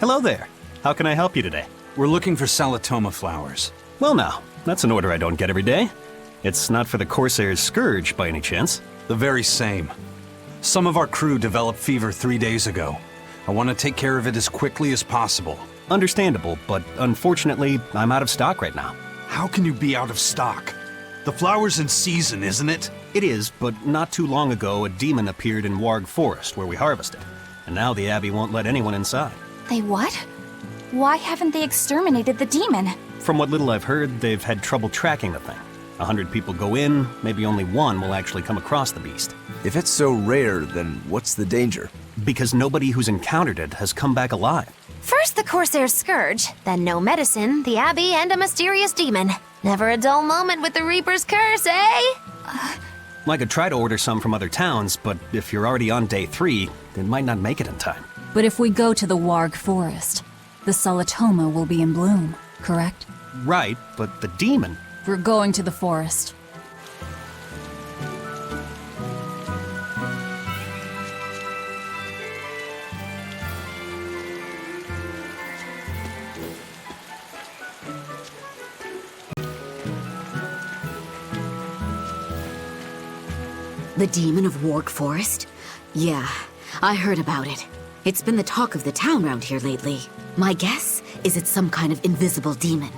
Hello there. How can I help you today? We're looking for Salatoma flowers. Well now, that's an order I don't get every day. It's not for the Corsair's Scourge by any chance? The very same. Some of our crew developed fever 3 days ago. I want to take care of it as quickly as possible. Understandable, but unfortunately, I'm out of stock right now. How can you be out of stock? The flower's in season, isn't it? It is, but not too long ago, a demon appeared in Warg Forest where we harvested. And now the Abbey won't let anyone inside. They what? Why haven't they exterminated the demon? From what little I've heard, they've had trouble tracking the thing. 100 people go in, maybe only one will actually come across the beast. If it's so rare, then what's the danger? Because nobody who's encountered it has come back alive. First the Corsair's Scourge, then no medicine, the Abbey, and a mysterious demon. Never a dull moment with the Reaper's Curse, eh? I could try to order some from other towns, but if you're already on day 3, it might not make it in time. But if we go to the Warg Forest, the Salatoma will be in bloom, correct? Right, but the demon... We're going to the forest. The demon of Warg Forest? Yeah, I heard about it. It's been the talk of the town round here lately. My guess is it's some kind of invisible demon.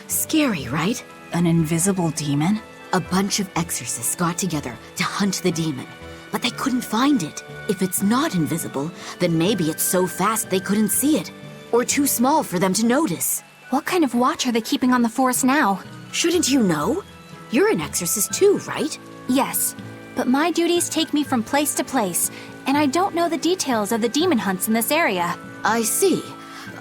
Scary, right? An invisible demon? A bunch of exorcists got together to hunt the demon, but they couldn't find it. If it's not invisible, then maybe it's so fast they couldn't see it, or too small for them to notice. What kind of watch are they keeping on the forest now? Shouldn't you know? You're an exorcist too, right? Yes, but my duties take me from place to place, and I don't know the details of the demon hunts in this area. I see.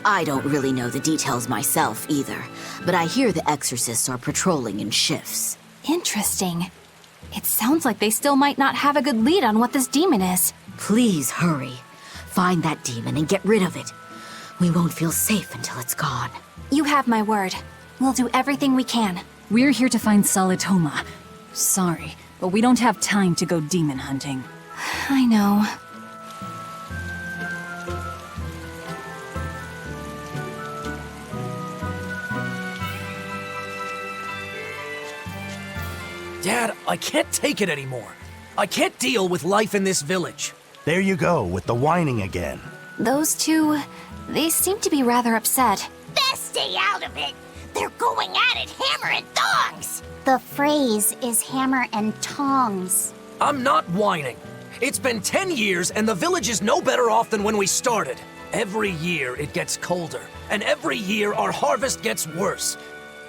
I don't really know the details myself either, but I hear the exorcists are patrolling in shifts. Interesting. It sounds like they still might not have a good lead on what this demon is. Please hurry. Find that demon and get rid of it. We won't feel safe until it's gone. You have my word. We'll do everything we can. We're here to find Salitoma. Sorry, but we don't have time to go demon hunting. I know. Dad, I can't take it anymore. I can't deal with life in this village. There you go, with the whining again. Those two, they seem to be rather upset. Best stay out of it. They're going at it hammer and tongs. The phrase is hammer and tongs. I'm not whining. It's been 10 years and the village is no better off than when we started. Every year it gets colder, and every year our harvest gets worse.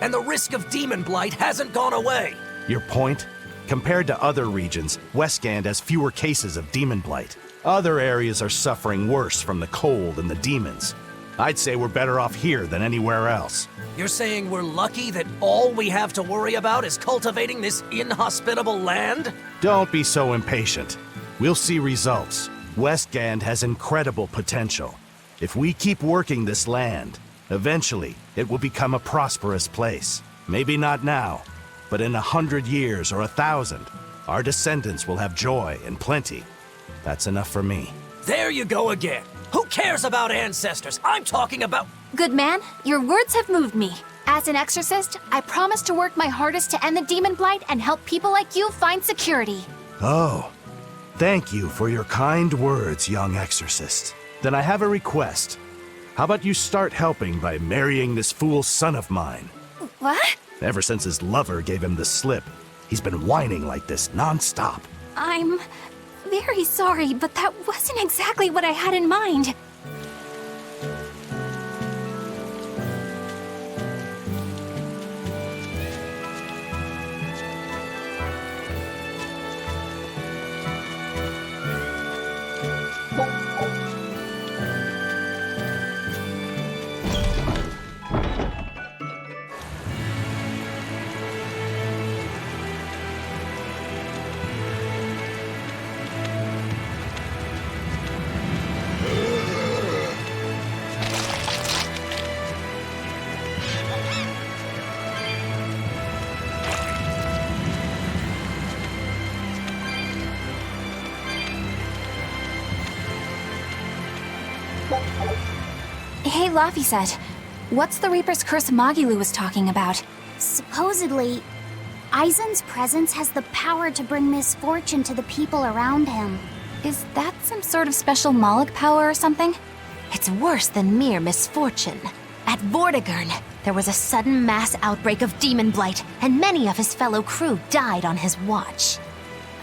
And the risk of demon blight hasn't gone away. Your point? Compared to other regions, Westgand has fewer cases of demon blight. Other areas are suffering worse from the cold and the demons. I'd say we're better off here than anywhere else. You're saying we're lucky that all we have to worry about is cultivating this inhospitable land? Don't be so impatient. We'll see results. Westgand has incredible potential. If we keep working this land, eventually it will become a prosperous place. Maybe not now, but in 100 years or 1,000, our descendants will have joy and plenty. That's enough for me. There you go again. Who cares about ancestors? I'm talking about... Good man, your words have moved me. As an exorcist, I promise to work my hardest to end the demon blight and help people like you find security. Oh, thank you for your kind words, young exorcist. Then I have a request. How about you start helping by marrying this fool son of mine? What? Ever since his lover gave him the slip, he's been whining like this non-stop. I'm very sorry, but that wasn't exactly what I had in mind. Hey, Laphicet, what's the Reaper's Curse Magilu was talking about? Supposedly, Aizen's presence has the power to bring misfortune to the people around him. Is that some sort of special Moloch power or something? It's worse than mere misfortune. At Vortigern, there was a sudden mass outbreak of demon blight, and many of his fellow crew died on his watch.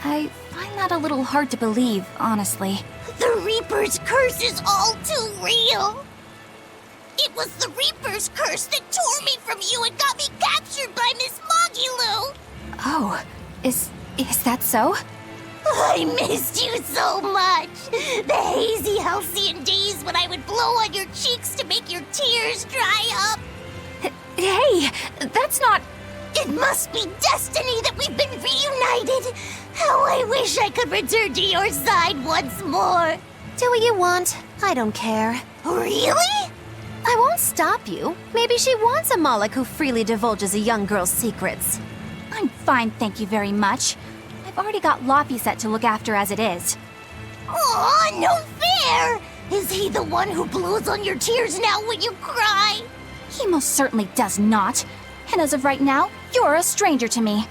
I find that a little hard to believe, honestly. The Reaper's curse is all too real. It was the Reaper's curse that tore me from you and got me captured by Miss Magilu. Oh, is that so? I missed you so much. The hazy halcyon days when I would blow on your cheeks to make your tears dry up. Hey, that's not... It must be destiny that we've been reunited. How I wish I could return to your side once more. Do what you want. I don't care. Really? I won't stop you. Maybe she wants a Moloch who freely divulges a young girl's secrets. I'm fine, thank you very much. I've already got Laphicet to look after as it is. Aw, no fair! Is he the one who blows on your tears now when you cry? He most certainly does not. And as of right now, you're a stranger to me.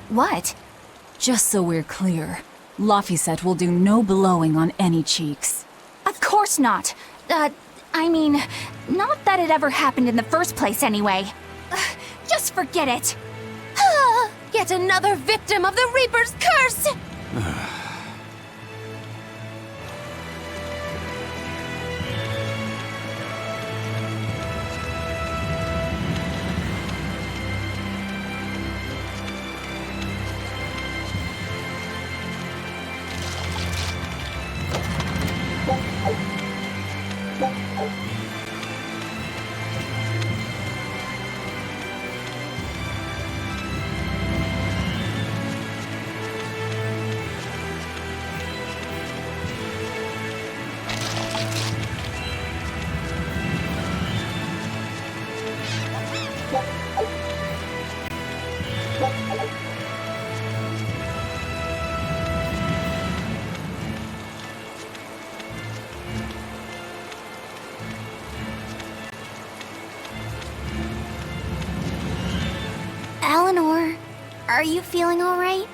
What? Just so we're clear, Laphicet will do no blowing on any cheeks. Of course not. I mean, not that it ever happened in the first place anyway. Just forget it. Yet another victim of the Reaper's curse! Eleanor, are you feeling all right?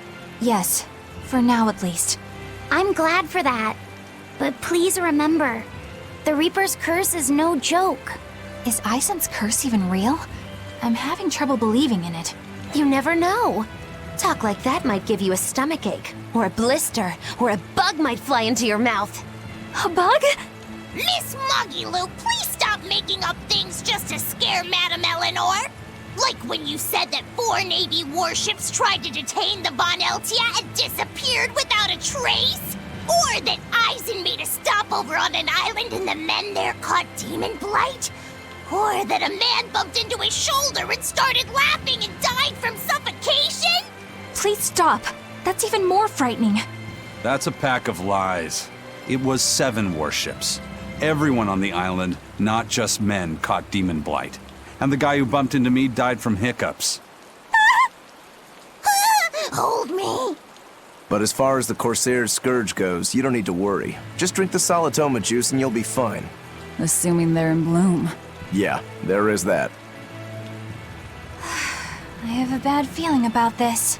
Yes, for now at least. I'm glad for that. But please remember, the Reaper's curse is no joke. Is Aizen's curse even real? I'm having trouble believing in it. You never know. Talk like that might give you a stomachache, or a blister, or a bug might fly into your mouth. A bug? Miss Moggy-Loo, please stop making up things just to scare Madam Eleanor. Like when you said that 4 Navy warships tried to detain the Von Eltia and disappeared without a trace? Or that Aizen made a stopover on an island and the men there caught demon blight? Or that a man bumped into his shoulder and started laughing and died from suffocation? Please stop. That's even more frightening. That's a pack of lies. It was 7 warships. Everyone on the island, not just men, caught demon blight. And the guy who bumped into me died from hiccups. Hold me. But as far as the Corsair's Scourge goes, you don't need to worry. Just drink the Solitoma juice and you'll be fine. Assuming they're in bloom. Yeah, there is that. I have a bad feeling about this.